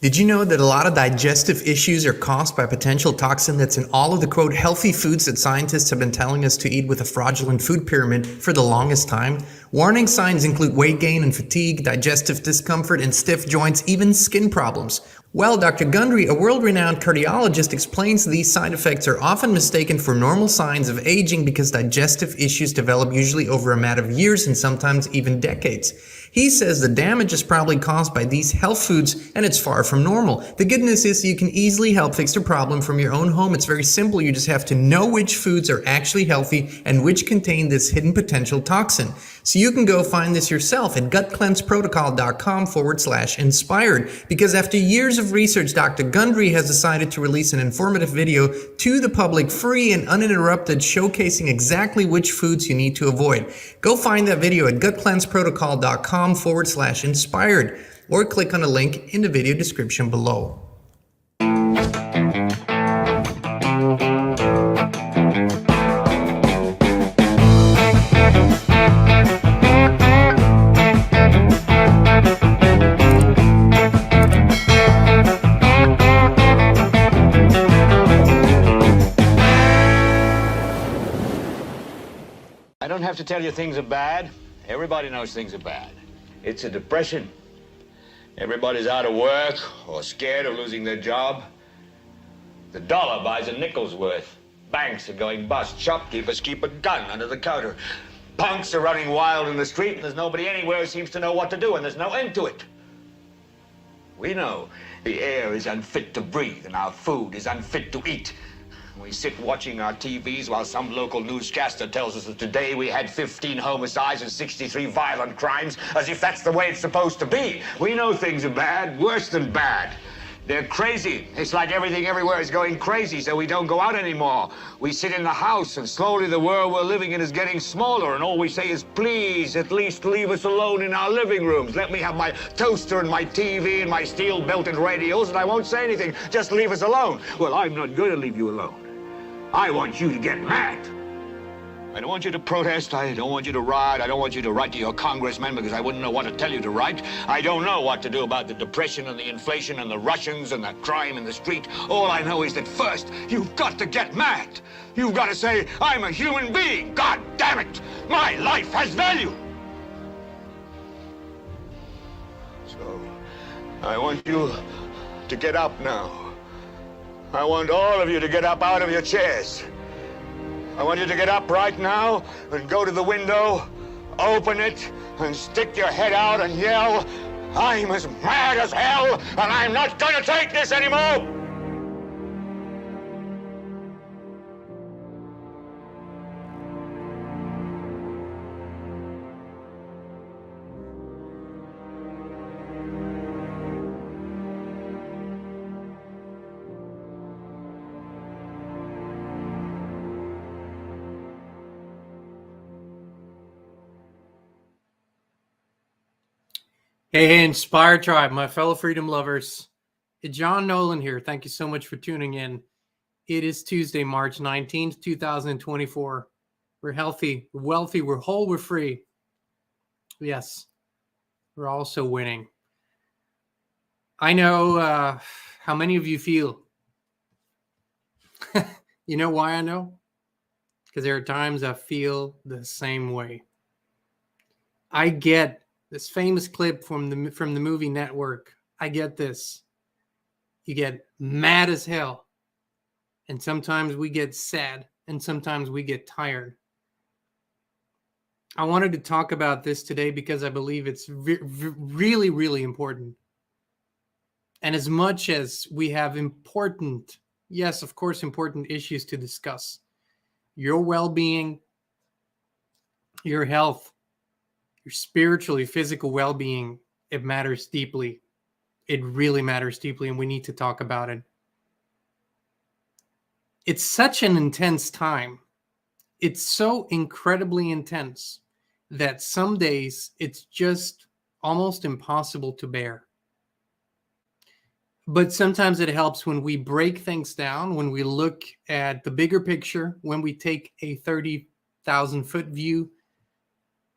Did you know that a lot of digestive issues are caused by a potential toxin that's in all of the quote healthy foods that scientists have been telling us to eat with a fraudulent food pyramid for the longest time? Warning signs include weight gain and fatigue, digestive discomfort and stiff joints, even skin problems. Well, Dr. Gundry, a world-renowned cardiologist, explains these side effects are often mistaken for normal signs of aging because digestive issues develop usually over a matter of years and sometimes even decades. He says the damage is probably caused by these health foods and it's far from normal. The good news is you can easily help fix the problem from your own home. It's very simple. You just have to know which foods are actually healthy and which contain this hidden potential toxin. So you can go find this yourself at gutcleanseprotocol.com/inspired. Because after years of research, Dr. Gundry has decided to release an informative video to the public, free and uninterrupted, showcasing exactly which foods you need to avoid. Go find that video at gutcleanseprotocol.com/inspired or click on the link in the video description below. I don't have to tell you things are bad. Everybody knows things are bad. It's a depression. Everybody's out of work or scared of losing their job. The dollar buys a nickel's worth. Banks are going bust. Shopkeepers keep a gun under the counter. Punks are running wild in the street, and there's nobody anywhere who seems to know what to do, and there's no end to it. We know the air is unfit to breathe, and our food is unfit to eat. We sit watching our TVs while some local newscaster tells us that today we had 15 homicides and 63 violent crimes, as if that's the way it's supposed to be. We know things are bad, worse than bad. They're crazy. It's like everything everywhere is going crazy, so we don't go out anymore. We sit in the house, and slowly the world we're living in is getting smaller, and all we say is, please, at least leave us alone in our living rooms. Let me have my toaster and my TV and my steel-belted radios, and I won't say anything. Just leave us alone. Well, I'm not going to leave you alone. I want you to get mad. I don't want you to protest. I don't want you to riot. I don't want you to write to your congressman because I wouldn't know what to tell you to write. I don't know what to do about the depression and the inflation and the Russians and the crime in the street. All I know is that first, you've got to get mad. You've got to say, I'm a human being. God damn it. My life has value. So, I want you to get up now. I want all of you to get up out of your chairs. I want you to get up right now and go to the window, open it, and stick your head out and yell, I'm as mad as hell, and I'm not going to take this anymore! Hey, Inspire Tribe, my fellow freedom lovers. It's John Nolan here. Thank you so much for tuning in. It is Tuesday, March 19th, 2024. We're healthy, we're wealthy, we're whole, we're free. Yes, we're also winning. I know how many of you feel. You know why I know? Because there are times I feel the same way. I get this famous clip from the movie Network. I get this. You get mad as hell. And sometimes we get sad. And sometimes we get tired. I wanted to talk about this today because I believe it's really, really important. And as much as we have important, yes, of course, important issues to discuss, your well-being, your health, your spiritually, physical well-being, it matters deeply. It really matters deeply, and we need to talk about it. It's such an intense time. It's so incredibly intense that some days it's just almost impossible to bear. But sometimes it helps when we break things down, when we look at the bigger picture, when we take a 30,000-foot view,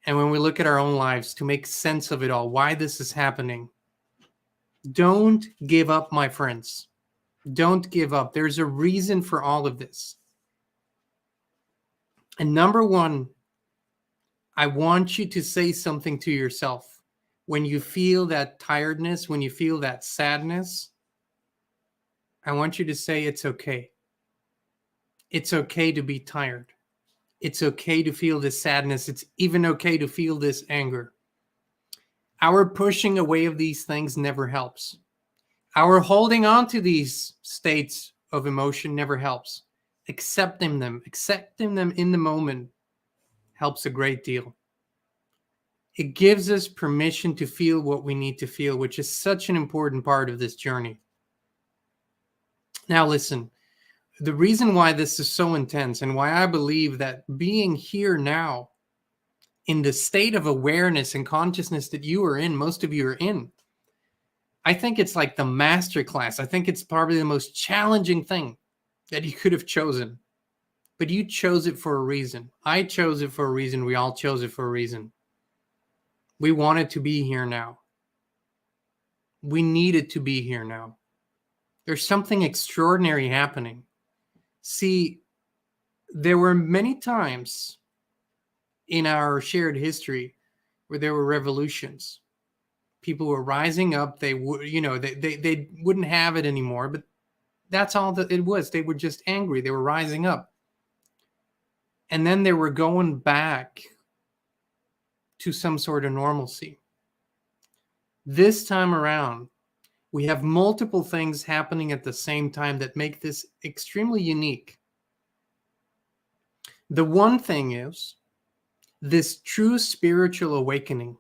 and when we look at our own lives to make sense of it all, why this is happening. Don't give up, my friends. Don't give up. There's a reason for all of this. And number one, I want you to say something to yourself. When you feel that tiredness, when you feel that sadness, I want you to say it's okay. It's okay to be tired. It's okay to feel this sadness. It's even okay to feel this anger. Our pushing away of these things never helps. Our holding on to these states of emotion never helps. Accepting them in the moment helps a great deal. It gives us permission to feel what we need to feel, which is such an important part of this journey. Now, listen, the reason why this is so intense and why I believe that being here now in the state of awareness and consciousness that you are in, most of you are in, I think it's like the master class. I think it's probably the most challenging thing that you could have chosen. But you chose it for a reason. I chose it for a reason. We all chose it for a reason. We wanted to be here now. We needed to be here now. There's something extraordinary happening. See, there were many times in our shared history where there were revolutions. People were rising up. They would, they wouldn't have it anymore, but that's all that it was. They were just angry. They were rising up. And then they were going back to some sort of normalcy. This time around, we have multiple things happening at the same time that make this extremely unique. The one thing is this true spiritual awakening.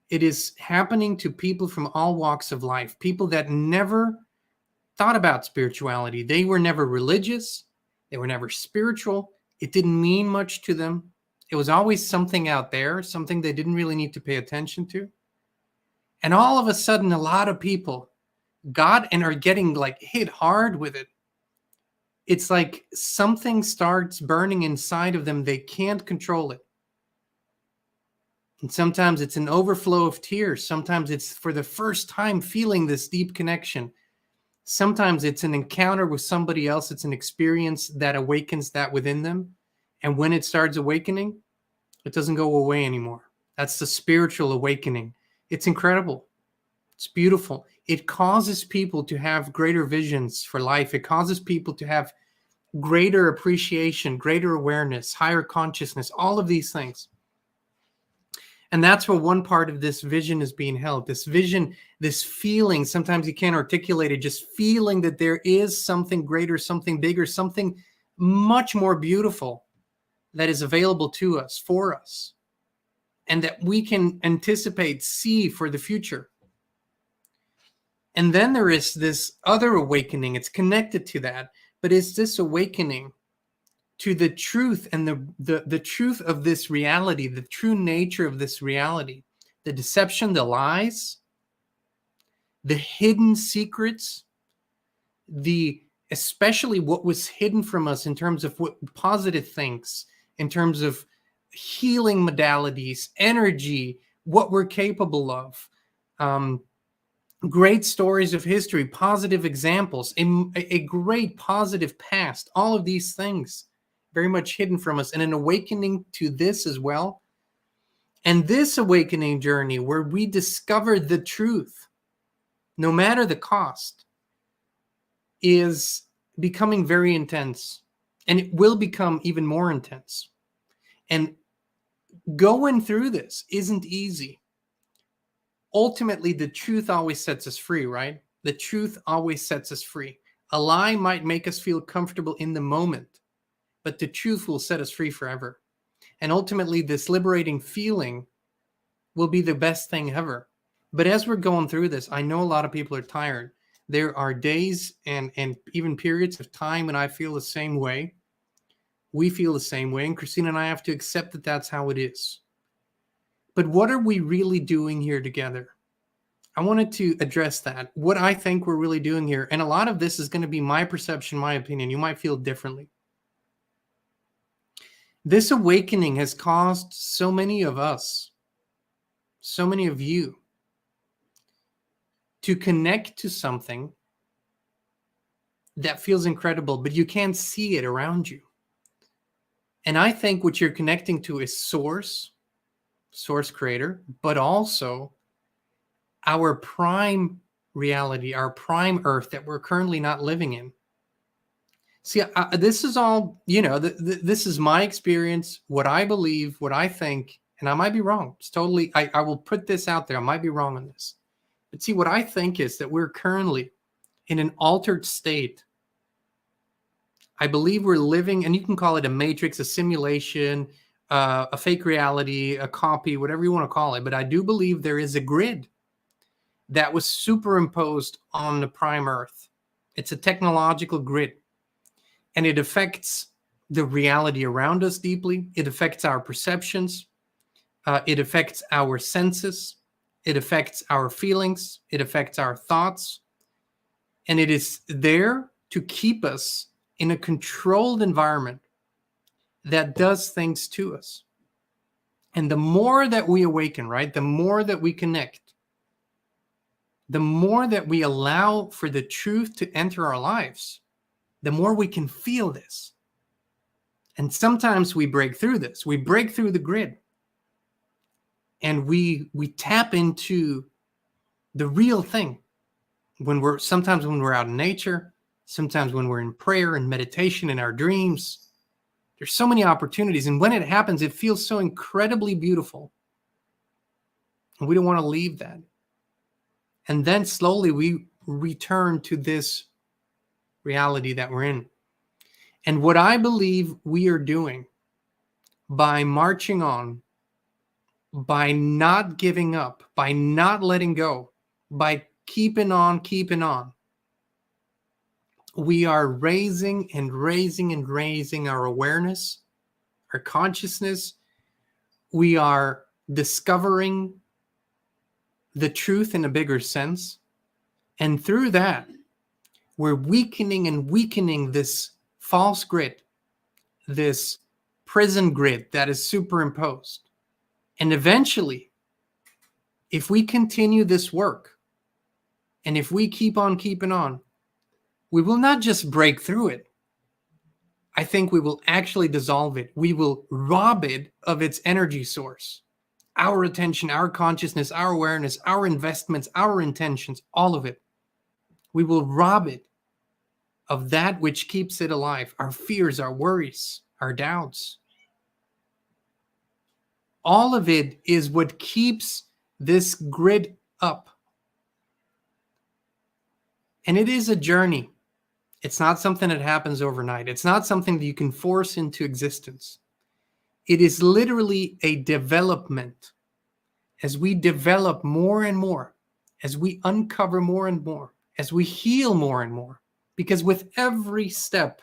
It is happening to people from all walks of life, people that never thought about spirituality. They were never religious. They were never spiritual. It didn't mean much to them. It was always something out there, something they didn't really need to pay attention to. And all of a sudden, a lot of people got and are getting like hit hard with it. It's like something starts burning inside of them. They can't control it. And sometimes it's an overflow of tears. Sometimes it's for the first time feeling this deep connection. Sometimes it's an encounter with somebody else. It's an experience that awakens that within them. And when it starts awakening, it doesn't go away anymore. That's the spiritual awakening. It's incredible. It's beautiful. It causes people to have greater visions for life. It causes people to have greater appreciation, greater awareness, higher consciousness, all of these things. And that's where one part of this vision is being held. This vision, this feeling, sometimes you can't articulate it, just feeling that there is something greater, something bigger, something much more beautiful that is available to us, for us, and that we can anticipate, see for the future. And then there is this other awakening. It's connected to that, but it's this awakening to the truth and the truth of this reality, the true nature of this reality, the deception, the lies, the hidden secrets, especially what was hidden from us in terms of what positive things, in terms of healing modalities, energy, what we're capable of, great stories of history, positive examples, a great positive past, all of these things very much hidden from us, and an awakening to this as well. And this awakening journey where we discover the truth, no matter the cost, is becoming very intense, and it will become even more intense. And going through this isn't easy. Ultimately, the truth always sets us free, right? The truth always sets us free. A lie might make us feel comfortable in the moment, but the truth will set us free forever. And ultimately, this liberating feeling will be the best thing ever. But as we're going through this, I know a lot of people are tired. There are days and even periods of time when I feel the same way. We feel the same way. And Christina and I have to accept that that's how it is. But what are we really doing here together? I wanted to address that. What I think we're really doing here. And a lot of this is going to be my perception, my opinion. You might feel differently. This awakening has caused so many of us, so many of you, to connect to something that feels incredible, but you can't see it around you. And I think what you're connecting to is source creator, but also our prime reality, our prime earth that we're currently not living in. See, this is all, this is my experience, what I believe, what I think, and I might be wrong. It's totally, I will put this out there. I might be wrong on this. But see, what I think is that we're currently in an altered state. I believe we're living, and you can call it a matrix, a simulation, a fake reality, a copy, whatever you want to call it. But I do believe there is a grid that was superimposed on the prime earth. It's a technological grid. And it affects the reality around us deeply. It affects our perceptions. It affects our senses. It affects our feelings. It affects our thoughts. And it is there to keep us in a controlled environment that does things to us. And the more that we awaken, right, the more that we connect, the more that we allow for the truth to enter our lives, the more we can feel this. And sometimes we break through this. We break through the grid. And we tap into the real thing. Sometimes when we're out in nature, sometimes when we're in prayer and meditation in our dreams. There's so many opportunities. And when it happens, it feels so incredibly beautiful. And we don't want to leave that. And then slowly we return to this reality that we're in. And what I believe we are doing by marching on, by not giving up, by not letting go, by keeping on, we are raising and raising and raising our awareness, our consciousness. We are discovering the truth in a bigger sense. And through that, we're weakening and weakening this false grid, this prison grid that is superimposed. And eventually, if we continue this work, and if we keep on keeping on, we will not just break through it. I think we will actually dissolve it. We will rob it of its energy source. Our attention, our consciousness, our awareness, our investments, our intentions, all of it. We will rob it of that which keeps it alive. Our fears, our worries, our doubts. All of it is what keeps this grid up. And it is a journey. It's not something that happens overnight. It's not something that you can force into existence. It is literally a development. As we develop more and more, as we uncover more and more, as we heal more and more, because with every step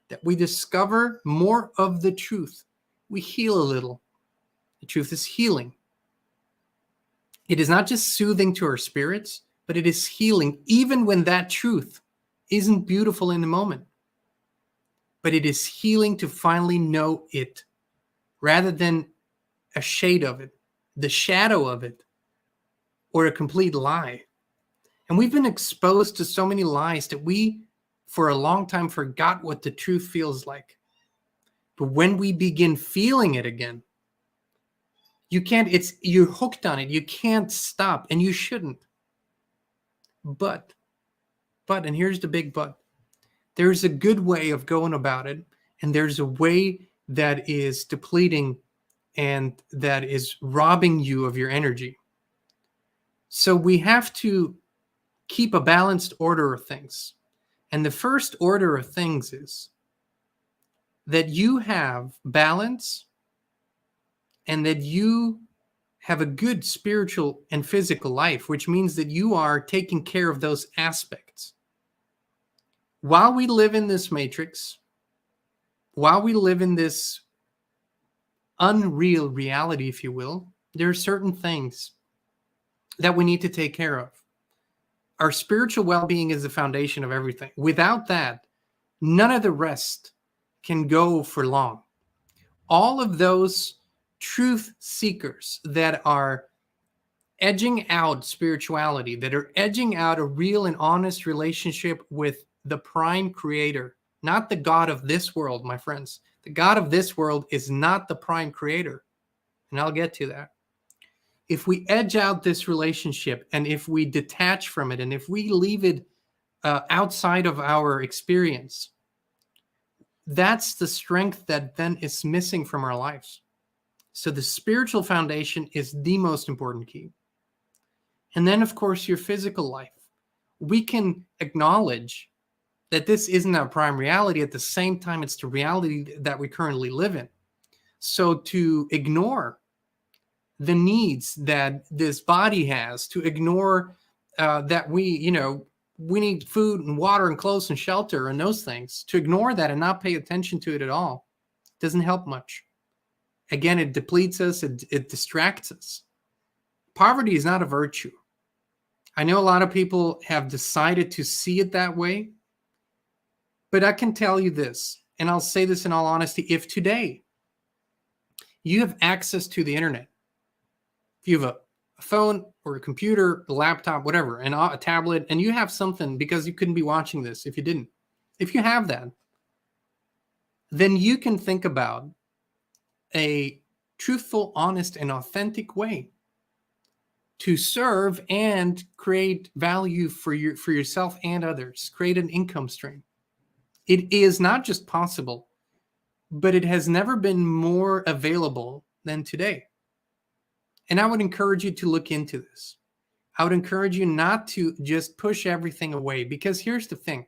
that we discover more of the truth, we heal a little. The truth is healing. It is not just soothing to our spirits, but it is healing even when that truth isn't beautiful in the moment. But it is healing to finally know it rather than a shade of it, the shadow of it, or a complete lie. And we've been exposed to so many lies that we, for a long time, forgot what the truth feels like. But when we begin feeling it again, you're hooked on it. You can't stop, and you shouldn't. But, and here's the big but, there's a good way of going about it, and there's a way that is depleting and that is robbing you of your energy. So we have to keep a balanced order of things. And the first order of things is that you have balance and that you have a good spiritual and physical life, which means that you are taking care of those aspects. While we live in this matrix, while we live in this unreal reality, if you will, there are certain things that we need to take care of. Our spiritual well-being is the foundation of everything. Without that, none of the rest can go for long. All of those truth seekers that are edging out spirituality, that are edging out a real and honest relationship with the prime creator, not the God of this world, my friends. The God of this world is not the prime creator. And I'll get to that. If we edge out this relationship and if we detach from it and if we leave it outside of our experience, that's the strength that then is missing from our lives. So the spiritual foundation is the most important key. And then, of course, your physical life. We can acknowledge that this isn't our prime reality. At the same time, it's the reality that we currently live in. So to ignore the needs that this body has, to ignore that we need food and water and clothes and shelter and those things, to ignore that and not pay attention to it at all doesn't help much. Again, it depletes us, it distracts us. Poverty is not a virtue. I know a lot of people have decided to see it that way, but I can tell you this, and I'll say this in all honesty, if today you have access to the internet, if you have a phone or a computer, a laptop, whatever, and a tablet, and you have something, because you couldn't be watching this if you didn't. If you have that, then you can think about a truthful, honest, and authentic way to serve and create value for yourself and others, create an income stream. It is not just possible, but it has never been more available than today. And I would encourage you to look into this. I would encourage you not to just push everything away, because here's the thing.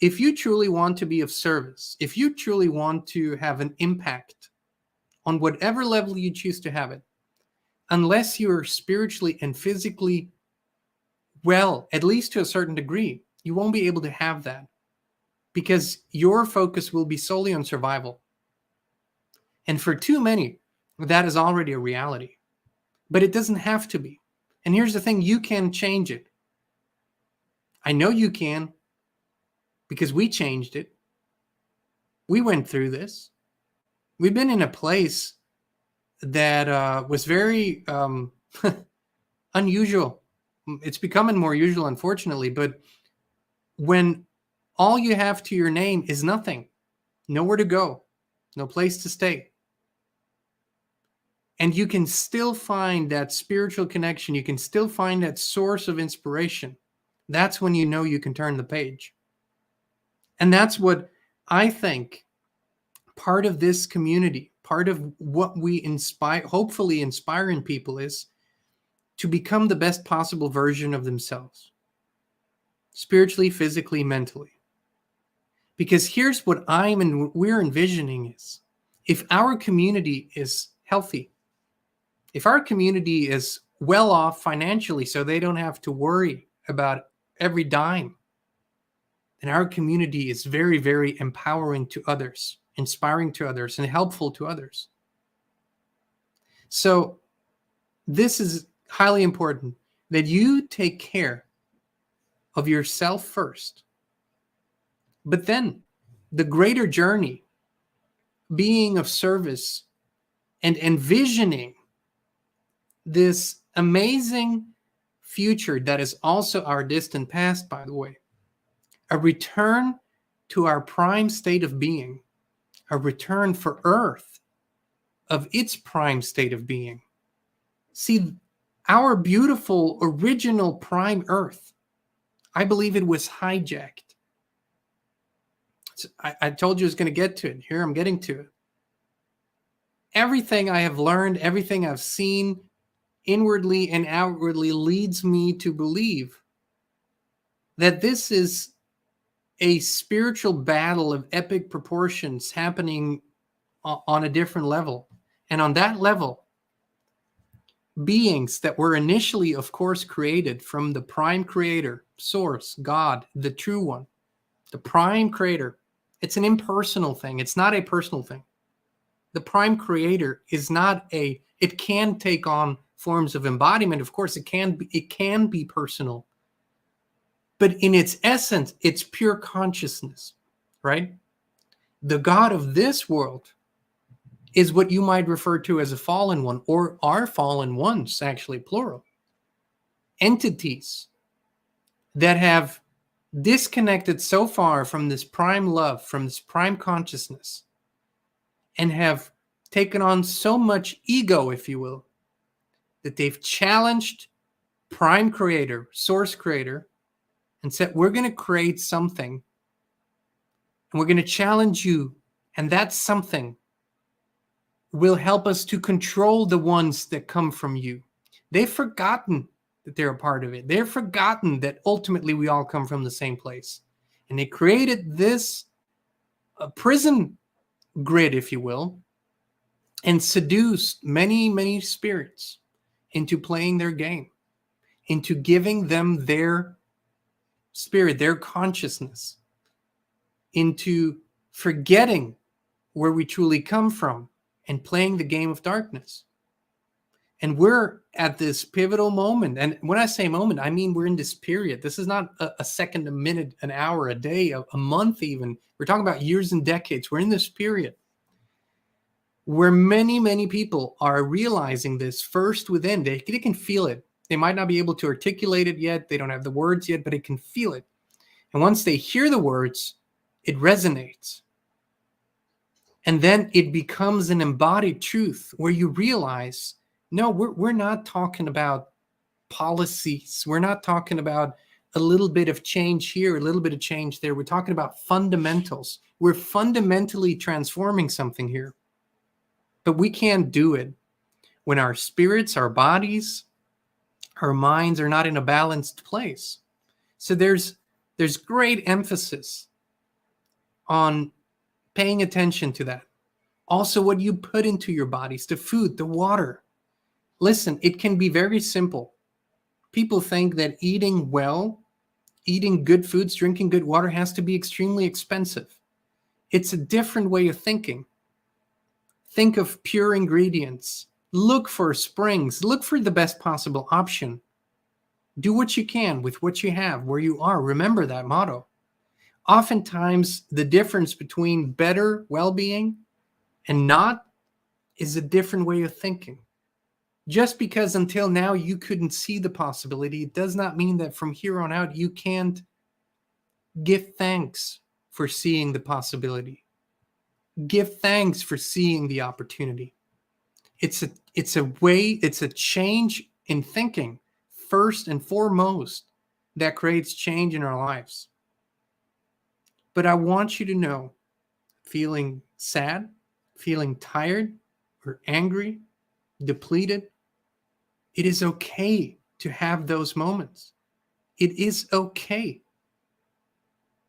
If you truly want to be of service, if you truly want to have an impact on whatever level you choose to have it, unless you're spiritually and physically well, at least to a certain degree, you won't be able to have that, because your focus will be solely on survival. And for too many, that is already a reality. But it doesn't have to be. And here's the thing, you can change it. I know you can, because we changed it. We went through this. We've been in a place that was very unusual. It's becoming more usual, unfortunately, but when all you have to your name is nothing, nowhere to go, no place to stay, and you can still find that spiritual connection, you can still find that source of inspiration, that's when you know you can turn the page. And that's what I think part of this community, part of what we inspire, hopefully inspire in people, is to become the best possible version of themselves, spiritually, physically, mentally. Because here's what we're envisioning is, if our community is healthy, if our community is well off financially so they don't have to worry about every dime, then our community is very, very empowering to others, inspiring to others, and helpful to others. So this is highly important, that you take care of yourself first. But then the greater journey, being of service and envisioning this amazing future that is also our distant past, by the way, a return to our prime state of being, a return for Earth of its prime state of being. See, our beautiful original prime Earth, I believe it was hijacked. I told you I was going to get to it. Here I'm getting to it. Everything I have learned, everything I've seen inwardly and outwardly leads me to believe that this is a spiritual battle of epic proportions happening on a different level. And on that level, beings that were initially, of course, created from the prime creator, source, God, the true one, the prime creator. It's an impersonal thing. It's not a personal thing. The prime creator is not it can take on forms of embodiment. Of course, it can be personal. But in its essence, it's pure consciousness, right? The God of this world is what you might refer to as a fallen one, or are fallen ones, actually, plural. entities that have disconnected so far from this prime love, from this prime consciousness, and have taken on so much ego, if you will, that they've challenged prime creator, source creator, and said, we're going to create something, and we're going to challenge you, and that something will help us to control the ones that come from you. They've forgotten that they're a part of it. They've forgotten that ultimately we all come from the same place. And they created this prison grid, if you will, and seduced many, many spirits into playing their game, into giving them their spirit, their consciousness, into forgetting where we truly come from and playing the game of darkness. And we're at this pivotal moment. And when I say moment, I mean we're in this period. This is not a second, a minute, an hour, a day, a month even. We're talking about years and decades. We're in this period where many, many people are realizing this first within. They can feel it. They might not be able to articulate it yet. They don't have the words yet, but they can feel it. And once they hear the words, it resonates. And then it becomes an embodied truth where you realize, no, we're not talking about policies. We're not talking about a little bit of change here, a little bit of change there. We're talking about fundamentals. We're fundamentally transforming something here. But we can't do it when our spirits, our bodies, our minds are not in a balanced place. So there's great emphasis on paying attention to that. Also, what you put into your bodies, the food, the water. Listen, it can be very simple. People think that eating well, eating good foods, drinking good water has to be extremely expensive. It's a different way of thinking. Think of pure ingredients. Look for springs. Look for the best possible option. Do what you can with what you have, where you are. Remember that motto. Oftentimes, the difference between better well-being and not is a different way of thinking. Just because until now you couldn't see the possibility, it does not mean that from here on out you can't give thanks for seeing the possibility. Give thanks for seeing the opportunity. It's a change in thinking, first and foremost, that creates change in our lives. But I want you to know, feeling sad, feeling tired or angry, depleted, it is okay to have those moments. It is okay.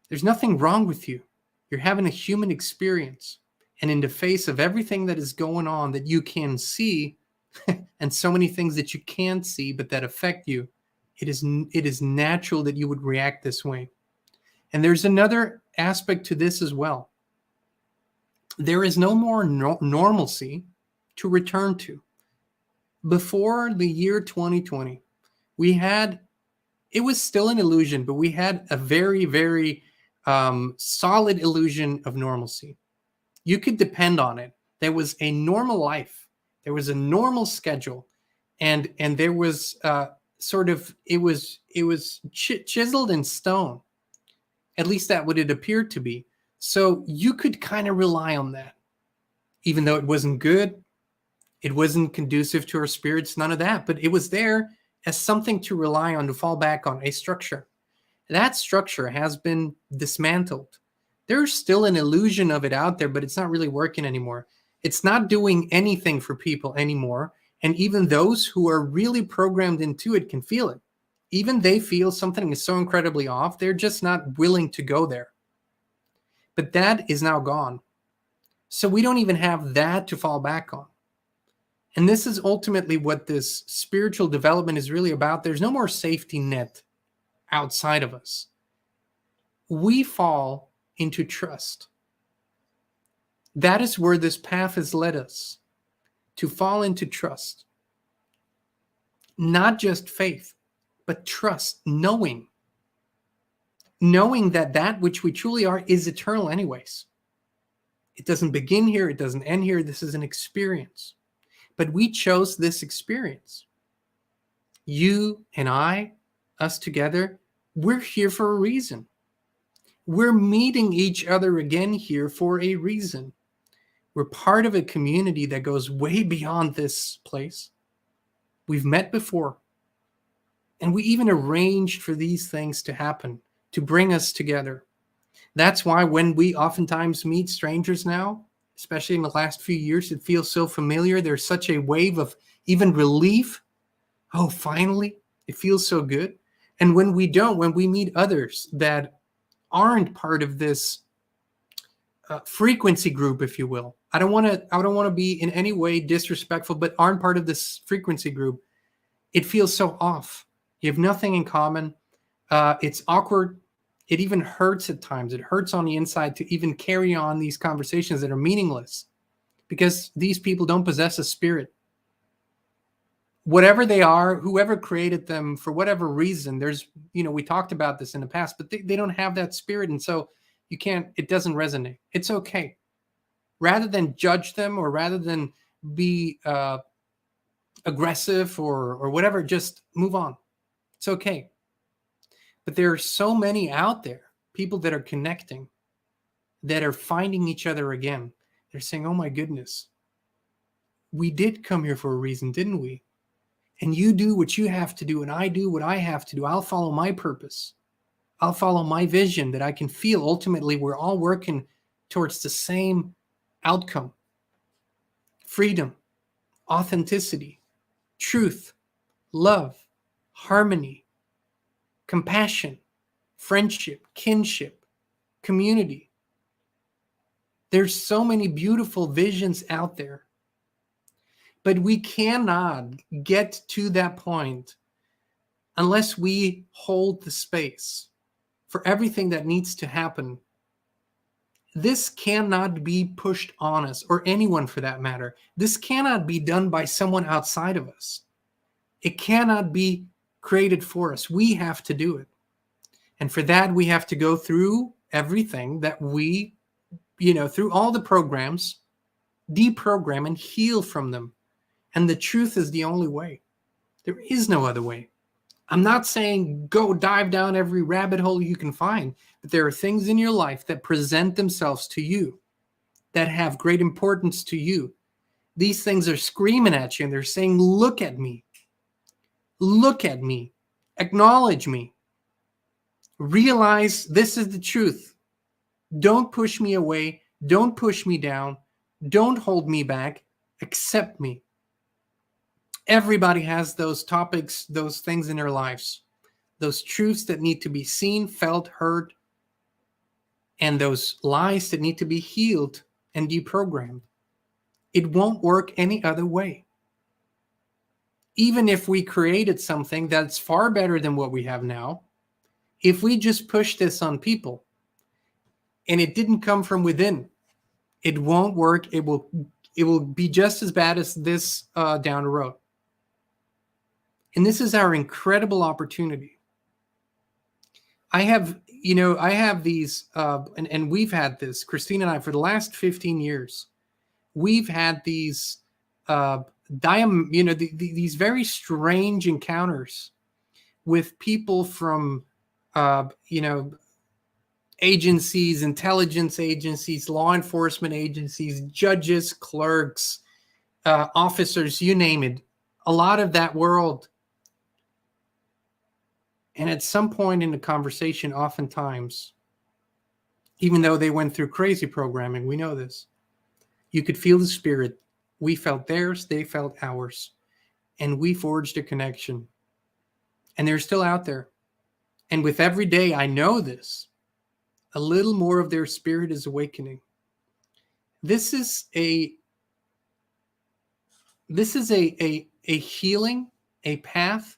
There's nothing wrong with you. You're having a human experience. And in the face of everything that is going on that you can see, and so many things that you can't see but that affect you, it is natural that you would react this way. And there's another aspect to this as well. There is no more normalcy to return to. Before the year 2020, it was still an illusion, but we had a very, very solid illusion of normalcy. You could depend on it. There was a normal life. There was a normal schedule. And there was it was chiseled in stone. At least that what it appeared to be. So you could kind of rely on that. Even though it wasn't good, it wasn't conducive to our spirits, none of that. But it was there as something to rely on, to fall back on, a structure. That structure has been dismantled. There's still an illusion of it out there, but it's not really working anymore. It's not doing anything for people anymore. And even those who are really programmed into it can feel it. Even they feel something is so incredibly off, they're just not willing to go there. But that is now gone. So we don't even have that to fall back on. And this is ultimately what this spiritual development is really about. There's no more safety net outside of us. We fall into trust. That is where this path has led us, to fall into trust. Not just faith, but trust, knowing that which we truly are is eternal anyways. It doesn't begin here. It doesn't end here. This is an experience. But we chose this experience. You and I, us together, we're here for a reason. We're meeting each other again here for a reason. We're part of a community that goes way beyond this place. We've met before. And we even arranged for these things to happen, to bring us together. That's why when we oftentimes meet strangers now, especially in the last few years, it feels so familiar. There's such a wave of even relief. Oh, finally, it feels so good. And when we don't, when we meet others that aren't part of this frequency group, if you will, I don't want to be in any way disrespectful, but aren't part of this frequency group, it feels so off. You have nothing in common. It's awkward. It even hurts at times. It hurts on the inside to even carry on these conversations that are meaningless because these people don't possess a spirit. Whatever they are, whoever created them, for whatever reason, we talked about this in the past, but they don't have that spirit. And so it doesn't resonate. It's okay. Rather than judge them or rather than be aggressive or whatever, just move on. It's okay. But there are so many out there, people that are connecting, that are finding each other again. They're saying, oh my goodness, we did come here for a reason, didn't we? And you do what you have to do, and I do what I have to do. I'll follow my purpose. I'll follow my vision that I can feel ultimately we're all working towards the same outcome. Freedom, authenticity, truth, love, harmony, compassion, friendship, kinship, community. There's so many beautiful visions out there. But we cannot get to that point unless we hold the space for everything that needs to happen. This cannot be pushed on us, or anyone for that matter. This cannot be done by someone outside of us. It cannot be created for us. We have to do it. And for that, we have to go through everything that we, through all the programs, deprogram and heal from them. And the truth is the only way. There is no other way. I'm not saying go dive down every rabbit hole you can find, but there are things in your life that present themselves to you that have great importance to you. These things are screaming at you and they're saying, look at me. Look at me. Acknowledge me. Realize this is the truth. Don't push me away. Don't push me down. Don't hold me back. Accept me. Everybody has those topics, those things in their lives, those truths that need to be seen, felt, heard, and those lies that need to be healed and deprogrammed. It won't work any other way. Even if we created something that's far better than what we have now, if we just push this on people and it didn't come from within, it won't work. It will be just as bad as this down the road. And this is our incredible opportunity. I have these, and we've had this, Christine and I, for the last 15 years. We've had these, these very strange encounters with people from, agencies, intelligence agencies, law enforcement agencies, judges, clerks, officers, you name it. A lot of that world. And at some point in the conversation, oftentimes, even though they went through crazy programming, we know this, you could feel the spirit. We felt theirs, they felt ours. And we forged a connection. And they're still out there. And with every day, I know this, a little more of their spirit is awakening. This is a healing, a path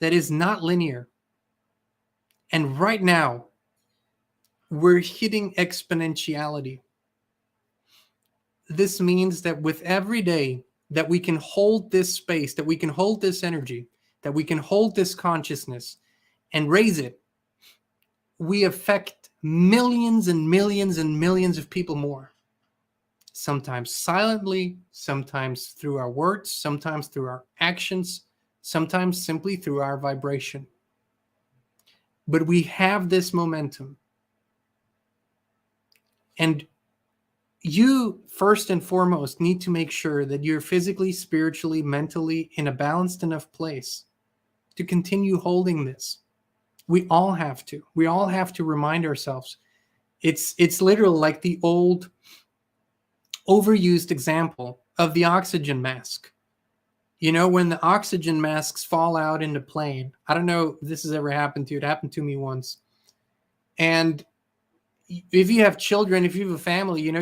that is not linear. And right now, we're hitting exponentiality. This means that with every day that we can hold this space, that we can hold this energy, that we can hold this consciousness and raise it, we affect millions and millions and millions of people more. Sometimes silently, sometimes through our words, sometimes through our actions, sometimes simply through our vibration. But we have this momentum. And you, first and foremost, need to make sure that you're physically, spiritually, mentally in a balanced enough place to continue holding this. We all have to. We all have to remind ourselves. It's literally like the old overused example of the oxygen mask. You know, when the oxygen masks fall out in the plane, I don't know if this has ever happened to you. It happened to me once. And if you have children, if you have a family, you know,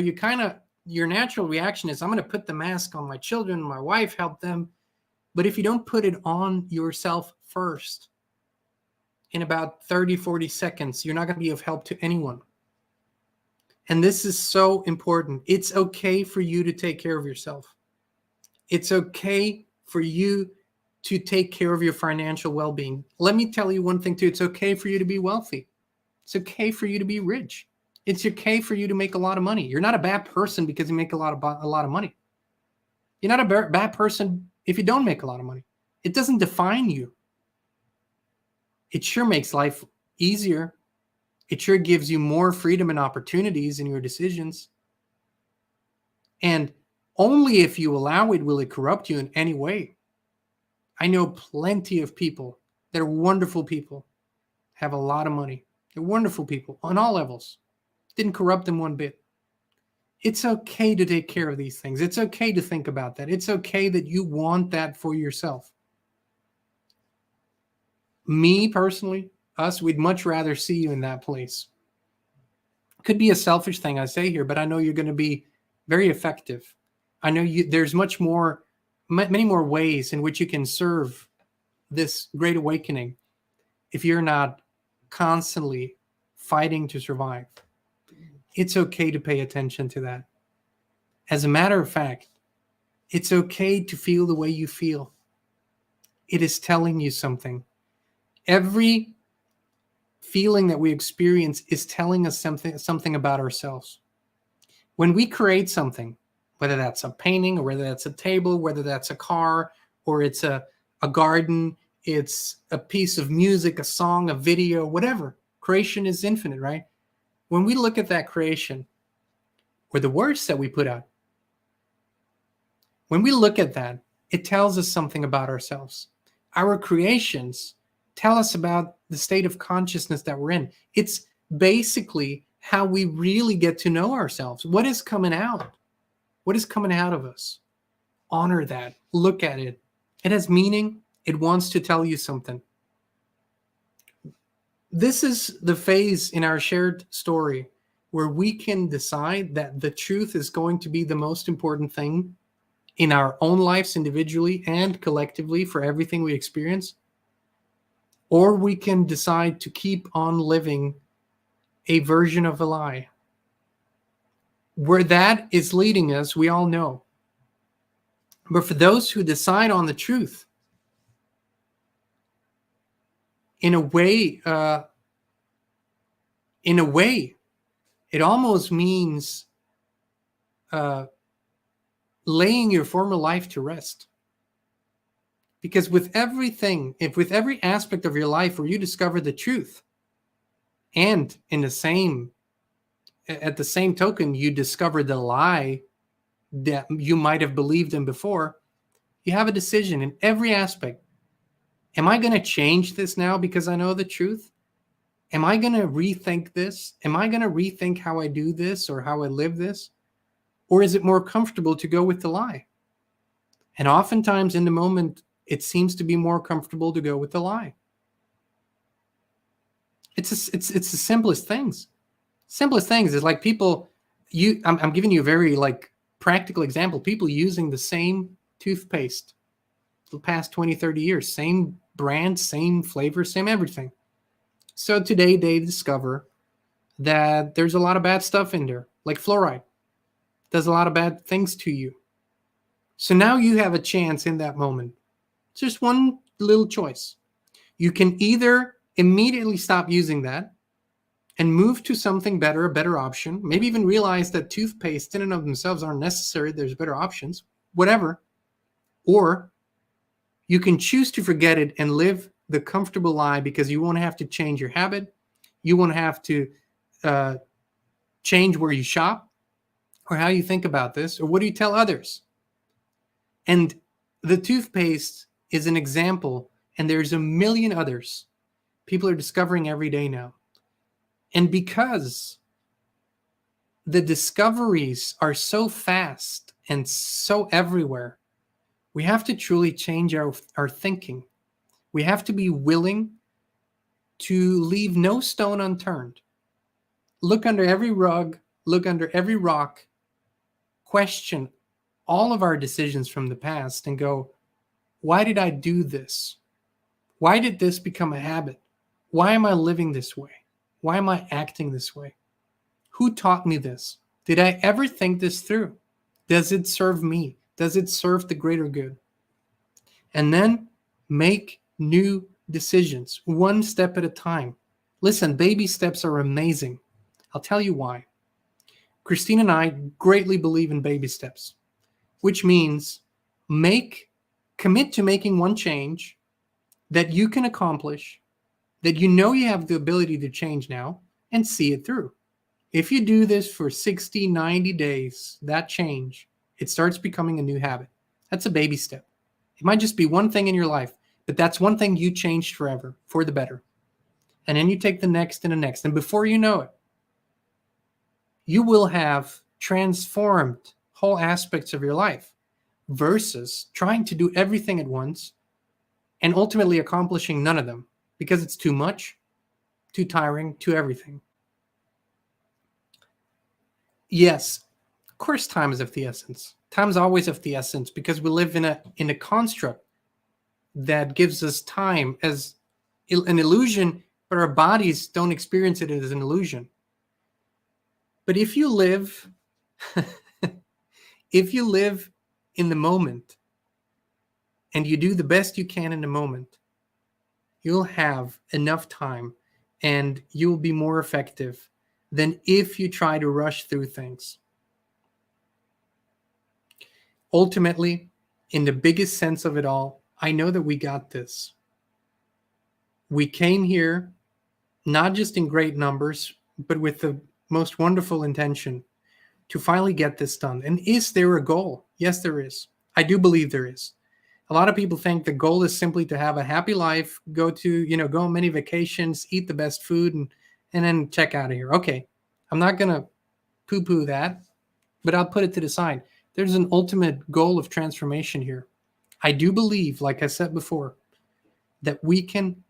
your natural reaction is, I'm going to put the mask on my children, my wife, help them. But if you don't put it on yourself first, in about 30, 40 seconds, you're not going to be of help to anyone. And this is so important. It's okay for you to take care of yourself. It's okay for you to take care of your financial well-being. Let me tell you one thing too. It's okay for you to be wealthy. It's okay for you to be rich. It's okay for you to make a lot of money. You're not a bad person because you make a lot of money. You're not a bad person if you don't make a lot of money. It doesn't define you. It sure makes life easier. It sure gives you more freedom and opportunities in your decisions. And only if you allow it will it corrupt you in any way. I know plenty of people that are wonderful people, have a lot of money. They're wonderful people on all levels. Didn't corrupt them one bit. It's okay to take care of these things. It's okay to think about that. It's okay that you want that for yourself. Me personally, us, we'd much rather see you in that place. Could be a selfish thing I say here, but I know you're going to be very effective. I know there's many more ways in which you can serve this great awakening if you're not constantly fighting to survive. It's okay to pay attention to that. As a matter of fact, it's okay to feel the way you feel. It is telling you something. Every feeling that we experience is telling us something about ourselves. When we create something, whether that's a painting or whether that's a table, whether that's a car or it's a garden, it's a piece of music, a song, a video, whatever. Creation is infinite, right? When we look at that creation or the words that we put out, when we look at that, it tells us something about ourselves. Our creations tell us about the state of consciousness that we're in. It's basically how we really get to know ourselves. What is coming out? What is coming out of us? Honor that. Look at it. It has meaning. It wants to tell you something. This is the phase in our shared story where we can decide that the truth is going to be the most important thing in our own lives individually and collectively for everything we experience. Or we can decide to keep on living a version of a lie. Where that is leading us, we all know. But for those who decide on the truth, in a way, it almost means laying your former life to rest. Because with every aspect of your life where you discover the truth, and at the same token, you discover the lie that you might have believed in before, you have a decision in every aspect. Am I going to change this now because I know the truth? Am I going to rethink this? Am I going to rethink how I do this or how I live this? Or is it more comfortable to go with the lie? And oftentimes in the moment, it seems to be more comfortable to go with the lie. It's the simplest things. Simplest things is like people, I'm giving you a very like practical example. People using the same toothpaste the past 20, 30 years, same brand, same flavor, same everything. So today they discover that there's a lot of bad stuff in there, like fluoride. Does a lot of bad things to you. So now you have a chance in that moment. It's just one little choice. You can either immediately stop using that and move to something better, a better option, maybe even realize that toothpaste in and of themselves aren't necessary. There's better options, whatever. Or You can choose to forget it and live the comfortable lie because you won't have to change your habit. You won't have to change where you shop or how you think about this or what do you tell others. And the toothpaste is an example, and there's a million others people are discovering every day now. And because the discoveries are so fast and so everywhere, we have to truly change our thinking. We have to be willing to leave no stone unturned. Look under every rug, look under every rock, question all of our decisions from the past and go, why did I do this? Why did this become a habit? Why am I living this way? Why am I acting this way? Who taught me this? Did I ever think this through? Does it serve me? Does it serve the greater good? And then make new decisions, one step at a time. Listen, baby steps are amazing. I'll tell you why. Christine and I greatly believe in baby steps, which means commit to making one change that you can accomplish, that you know you have the ability to change now, and see it through. If you do this for 60, 90 days, that change, it starts becoming a new habit. That's a baby step. It might just be one thing in your life, but that's one thing you changed forever, for the better. And then you take the next and the next. And before you know it, you will have transformed whole aspects of your life versus trying to do everything at once and ultimately accomplishing none of them because it's too much, too tiring, too everything. Yes, of course, time is of the essence. Time is always of the essence because we live in a construct that gives us time as an illusion, but our bodies don't experience it as an illusion. But if you live, in the moment and you do the best you can in the moment, you'll have enough time and you'll be more effective than if you try to rush through things. Ultimately, in the biggest sense of it all, I know that we got this. We came here not just in great numbers, but with the most wonderful intention to finally get this done. And is there a goal? Yes, there is. I do believe there is. A lot of people think the goal is simply to have a happy life, go on many vacations, eat the best food, and then check out of here. Okay, I'm not going to poo-poo that, but I'll put it to the side. There's an ultimate goal of transformation here. I do believe, like I said before, that we can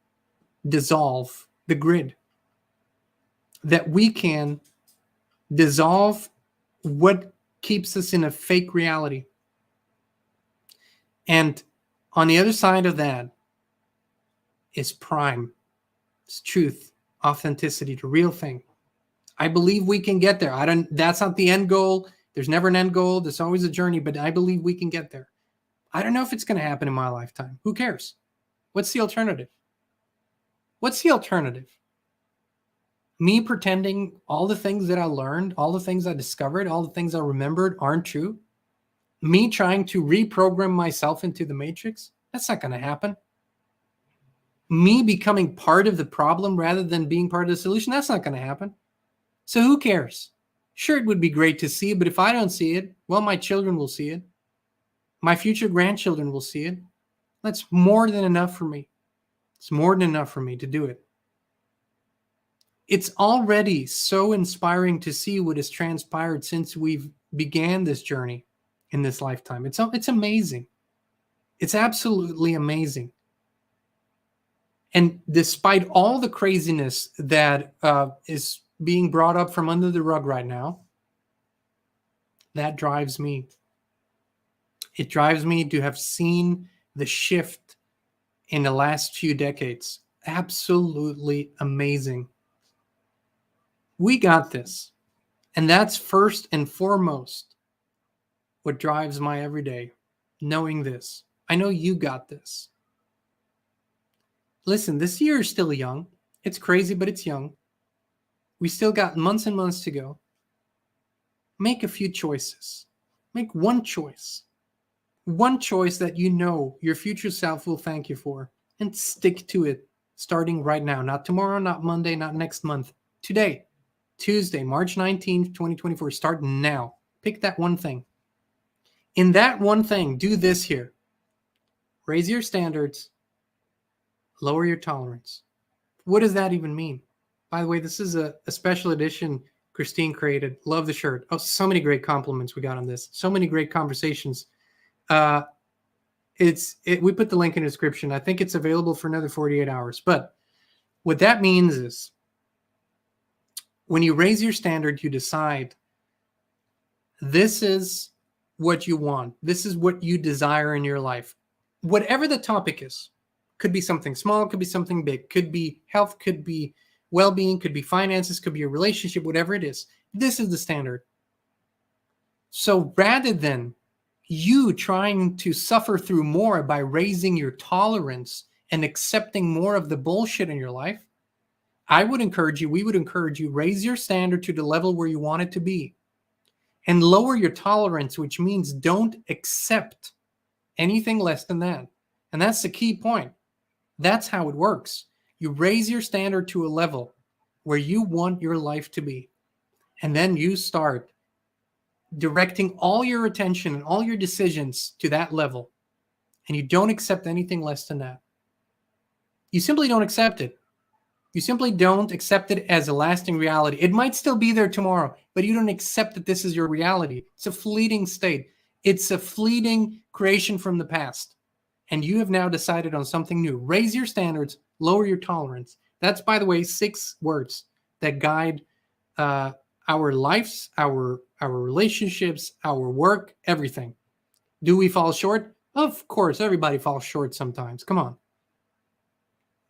dissolve the grid, that we can dissolve what keeps us in a fake reality. And on the other side of that is prime. It's truth, authenticity, the real thing. I believe we can get there. That's not the end goal. There's never an end goal. There's always a journey, but I believe we can get there. I don't know if it's going to happen in my lifetime. Who cares? What's the alternative? What's the alternative? Me pretending all the things that I learned, all the things I discovered, all the things I remembered aren't true? Me trying to reprogram myself into the matrix? That's not going to happen. Me becoming part of the problem rather than being part of the solution? That's not going to happen. So who cares? Sure, it would be great to see, but if I don't see it, well, my children will see it. My future grandchildren will see it. That's more than enough for me. It's more than enough for me to do it. It's already so inspiring to see what has transpired since we've began this journey in this lifetime. It's amazing. It's absolutely amazing. And despite all the craziness that is being brought up from under the rug right now, that drives me. It drives me to have seen the shift in the last few decades. Absolutely amazing. We got this. And that's first and foremost what drives my everyday, knowing this. I know you got this. Listen, this year is still young. It's crazy, but it's young. We still got months and months to go. Make a few choices. Make one choice. One choice that you know your future self will thank you for, and stick to it starting right now. Not tomorrow, not Monday, not next month. Today, Tuesday, March 19th, 2024. Start now. Pick that one thing. In that one thing, do this here. Raise your standards, lower your tolerance. What does that even mean? By the way, this is a special edition Christine created. Love the shirt. Oh, so many great compliments we got on this. So many great conversations. We put the link in the description. I think it's available for another 48 hours. But what that means is when you raise your standard, you decide this is what you want. This is what you desire in your life. Whatever the topic is, could be something small, could be something big, could be health, could be well-being, could be finances, could be a relationship, whatever it is. This is the standard. So rather than you trying to suffer through more by raising your tolerance and accepting more of the bullshit in your life, we would encourage you, raise your standard to the level where you want it to be and lower your tolerance, which means don't accept anything less than that. And that's the key point. That's how it works. You raise your standard to a level where you want your life to be. And then you start directing all your attention and all your decisions to that level. And you don't accept anything less than that. You simply don't accept it. You simply don't accept it as a lasting reality. It might still be there tomorrow, but you don't accept that this is your reality. It's a fleeting state. It's a fleeting creation from the past. And you have now decided on something new. Raise your standards, lower your tolerance. That's, by the way, 6 words that guide our lives, our relationships, our work, everything. Do we fall short? Of course, everybody falls short sometimes. Come on.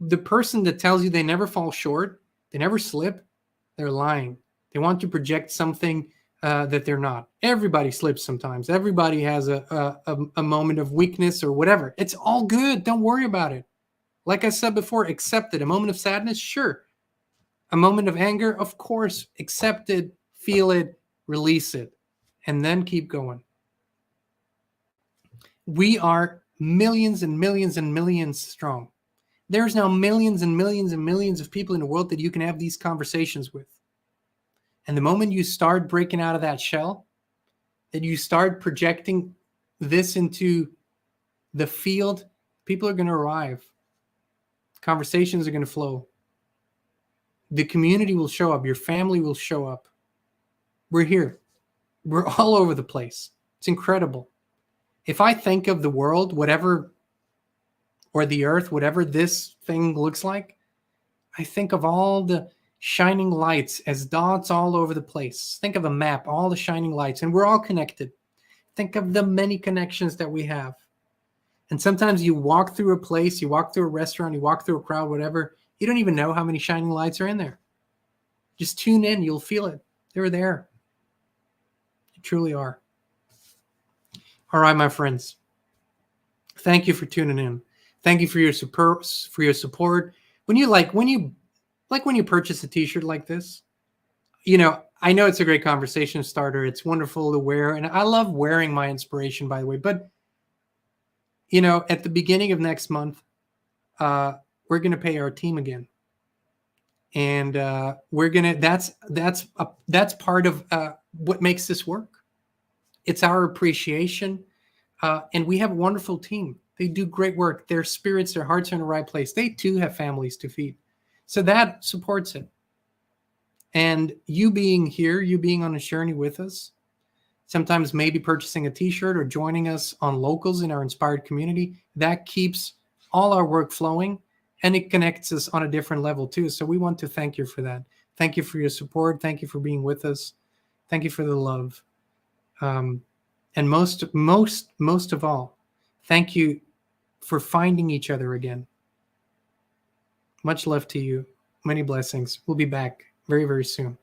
The person that tells you they never fall short, they never slip, they're lying. They want to project something that they're not. Everybody slips sometimes. Everybody has a moment of weakness or whatever. It's all good. Don't worry about it. Like I said before, accept it. A moment of sadness, sure. A moment of anger, of course. Accept it, feel it, release it, and then keep going. We are millions and millions and millions strong. There's now millions and millions and millions of people in the world that you can have these conversations with. And the moment you start breaking out of that shell, that you start projecting this into the field, people are going to arrive. Conversations are going to flow. The community will show up. Your family will show up. We're here. We're all over the place. It's incredible. If I think of the world, whatever, or the earth, whatever this thing looks like, I think of all the shining lights as dots all over the place. Think of a map, all the shining lights, and we're all connected. Think of the many connections that we have. And sometimes you walk through a place, you walk through a restaurant, you walk through a crowd, whatever, you don't even know how many shining lights are in there. Just tune in, you'll feel it. They're there. They truly are. All right, my friends. Thank you for tuning in. Thank you for your support. When you purchase a t-shirt like this, I know it's a great conversation starter. It's wonderful to wear. And I love wearing my inspiration, by the way. But, at the beginning of next month, we're going to pay our team again. And that's part of what makes this work. It's our appreciation. And we have a wonderful team. They do great work. Their spirits, their hearts are in the right place. They too have families to feed. So that supports it. And you being here, you being on a journey with us, sometimes maybe purchasing a t-shirt or joining us on Locals in our inspired community, that keeps all our work flowing and it connects us on a different level too. So we want to thank you for that. Thank you for your support. Thank you for being with us. Thank you for the love. And most of all, thank you for finding each other again. Much love to you. Many blessings. We'll be back very, very soon.